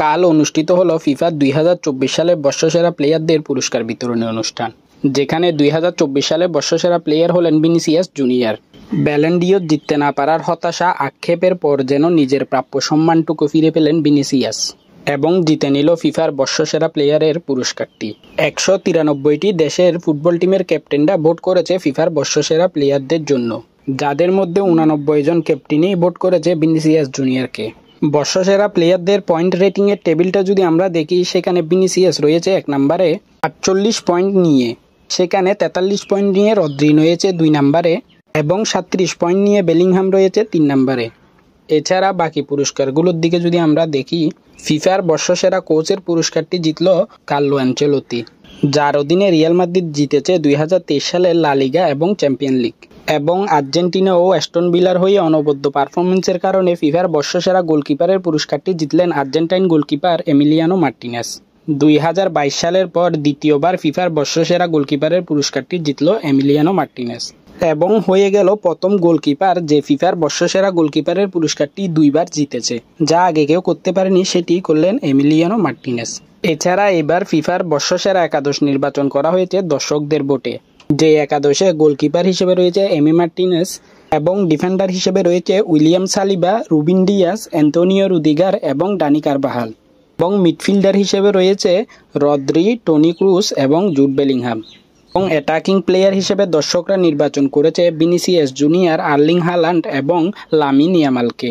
কাল অনুষ্ঠিত হলো ফিফা 2024 সালে বর্ষসেরা প্লেয়ারদের পুরস্কার বিতরণী অনুষ্ঠান, যেখানে 2024 সালে বর্ষসেরা প্লেয়ার হলেন ভিনিসিয়াস জুনিয়র। ব্যালন ডি'র জিততে না পারার হতাশা আক্ষেপের পর যেন নিজের প্রাপ্য সম্মানটুকু ফিরে পেলেন ভিনিসিয়াস এবং জিতে নিল ফিফার বর্ষসেরা প্লেয়ারের পুরস্কারটি। 193টি দেশের ফুটবল টিমের ক্যাপ্টেনরা ভোট করেছে ফিফার বর্ষসেরা প্লেয়ারদের জন্য, যাদের মধ্যে 89 জন ক্যাপ্টেনই ভোট করেছে ভিনিসিয়াস জুনিয়রকে। বর্ষসেরা প্লেয়ারদের পয়েন্ট রেটিংয়ের টেবিলটা যদি আমরা দেখি, সেখানে ভিনিসিয়াস রয়েছে 1 নম্বরে 48 পয়েন্ট নিয়ে, সেখানে 43 পয়েন্ট নিয়ে রদ্রি রয়েছে 2 নম্বরে এবং 37 পয়েন্ট নিয়ে বেলিংহাম রয়েছে 3 নম্বরে। এছাড়া বাকি পুরস্কারগুলোর দিকে যদি আমরা দেখি, ফিফার বর্ষসেরা কোচের পুরস্কারটি জিতল কার্লো আনচেলত্তি, যার অধীনে রিয়াল মাদ্রিদ জিতেছে 2023 সালের লা লিগা এবং চ্যাম্পিয়ন লিগ। এবং আর্জেন্টিনা ও অ্যাস্টন ভিলার হয়ে অনবদ্য পারফরমেন্সের কারণে ফিফার বর্ষসেরা গোলকিপারের পুরস্কারটি জিতলেন আর্জেন্টাইন গোলকিপার এমিলিয়ানো মার্টিনেস। 2022 সালের পর দ্বিতীয়বার ফিফার বর্ষসেরা গোলকিপারের পুরস্কারটি জিতল এমিলিয়ানো মার্টিনেস এবং হয়ে গেল প্রথম গোলকিপার যে ফিফার বর্ষসেরা গোলকিপারের পুরস্কারটি 2 বার জিতেছে, যা আগে কেউ করতে পারেনি, সেটি করলেন এমিলিয়ানো মার্টিনেস। এছাড়া এবার ফিফার বর্ষসেরা একাদশ নির্বাচন করা হয়েছে দর্শকদের ভোটে, যে একাদশে গোলকিপার হিসেবে রয়েছে এমি মার্টিনেস এবং ডিফেন্ডার হিসেবে রয়েছে William Saliba, Rubin Dias, Antonio Rudiger এবং ডানি কারবাহাল, এবং মিডফিল্ডার হিসেবে রয়েছে রদ্রি, টনি ক্রুস এবং জুড বেলিংহাম। এবং অ্যাটাকিং প্লেয়ার হিসেবে দর্শকরা নির্বাচন করেছে ভিনিসিয়াস জুনিয়র, আর্লিং হালান্ড এবং লামিন ইয়ামালকে।